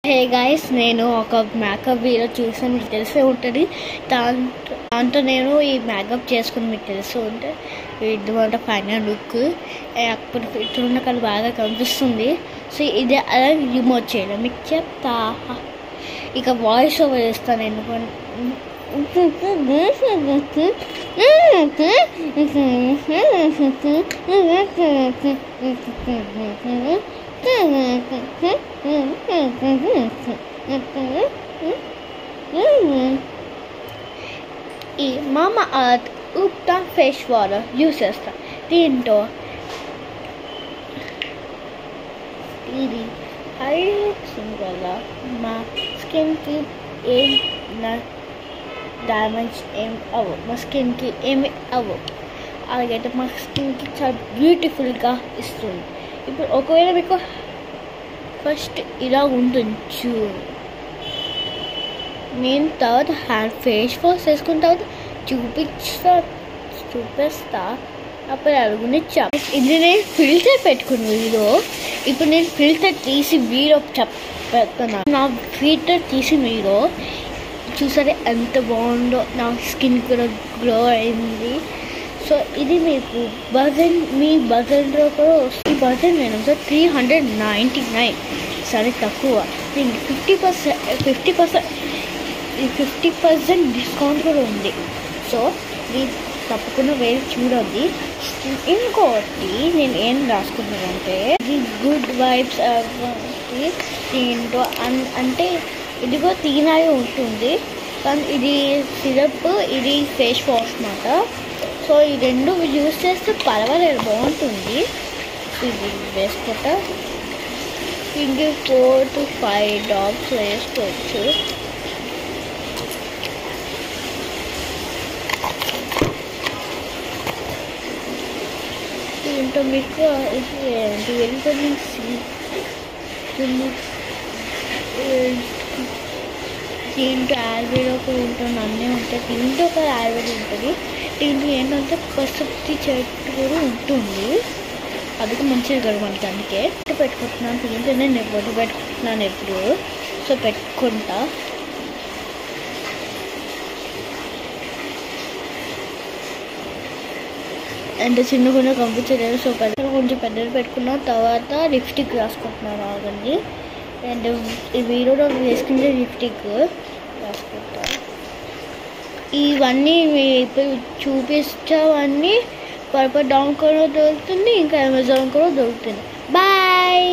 Hey guys, నేను ఒక makeup video చూసాను, మీకు తెలిసే ఉంటుంది. దాంతో నేను ఈ మేకప్ చేసుకుని మీకు తెలిసి ఉంటే ఇటువంటి ఫైనల్ లుక్ అప్పుడు చూడండి, అక్కడ బాగా కనిపిస్తుంది. సో ఇది అలా రిమూవ్ చేయడం మీకు చెప్తా. ఇక వాయిస్ ఓవర్ ఇస్తాను ఎందుకంటే ఈ మామా అర్త్ ఉప్టా ఫేస్ వాటర్ యూస్ చేస్తా. దీంతో ఇది హైలైట్స్ వల్ల మా స్కిన్కి ఏం డ్యామేజ్ ఏం అవ్వవు, మా స్కిన్కి ఏమి అవ్వవు. అలాగైతే మా స్కిన్కి చాలా బ్యూటిఫుల్గా ఇస్తుంది. ఇప్పుడు ఒకవేళ మీకు ఫస్ట్ ఇలా ఉంటుంది, నేను తర్వాత హ్యాండ్ ఫేస్ వాష్ వేసుకున్న తర్వాత చూపిస్తా అప్పుడు అడుగునిచ్చా. ఇది నేను ఫిల్టర్ పెట్టుకున్న వీడియో. ఇప్పుడు నేను ఫిల్టర్ తీసి వీడియో చెప్తున్నాను. నా ఫిల్టర్ తీసి వీడియో చూసారే ఎంత బాగుందో, నా స్కిన్ కూడా గ్లో అయింది. సో ఇది మీకు మీ బజెట్లో కూడా ఈ బజెట్ నేను 399, సరే తక్కువ. దీనికి 50% డిస్కౌంట్ కూడా ఉంది. సో ఇది తప్పకుండా వేరే చూడండి. ఇంకోటి నేను ఏం రాసుకున్నానంటే ఇది గుడ్ వైబ్స్ దీంట్లో అంటే ఇదిగో తీనాయి ఉంటుంది, కానీ ఇది సిరప్, ఇది ఫేస్ వాష్ అన్నమాట. సో ఈ రెండు యూస్ చేస్తే పర్వాలేదు, బాగుంటుంది. ఇది వేసుకుంటా ఇంకే 4 to 5 డ్రాప్స్ వేసుకోవచ్చు. దీంట్లో మీకు విటమిన్ సి, దీంట్లో ఆయుర్వేద కూడా ఉంటుంది, అన్నీ ఉంటాయి. దీంట్లో ఒక ఆయుర్వేద ఉంటుంది. దీంట్లో ఏంటంటే పసుపు చెట్టు కూడా ఉంటుంది, అది కూడా మంచిది కదా మనకి. అందుకే పెట్టుకుంటున్నాను. దీంట్లో నేను బొట్టు పెట్టుకుంటున్నాను ఎప్పుడు. సో పెట్టుకుంటా. అంటే చిన్నగా కంపించలేదు. సో కొంచెం పెద్దది పెట్టుకున్న తర్వాత లిప్స్టిక్ రాసుకుంటున్నాను. ఆగండి. అండ్ ఈ వీడియోలో వేసుకుంటే లిప్స్టిక్ రాసుకుంటా. ఇవన్నీ ఇప్పుడు చూపిస్తావన్నీ పర్పల్ డౌన్ కూడా దొరుకుతుంది, ఇంకా అమెజాన్ కూడా దొరుకుతుంది. బాయ్.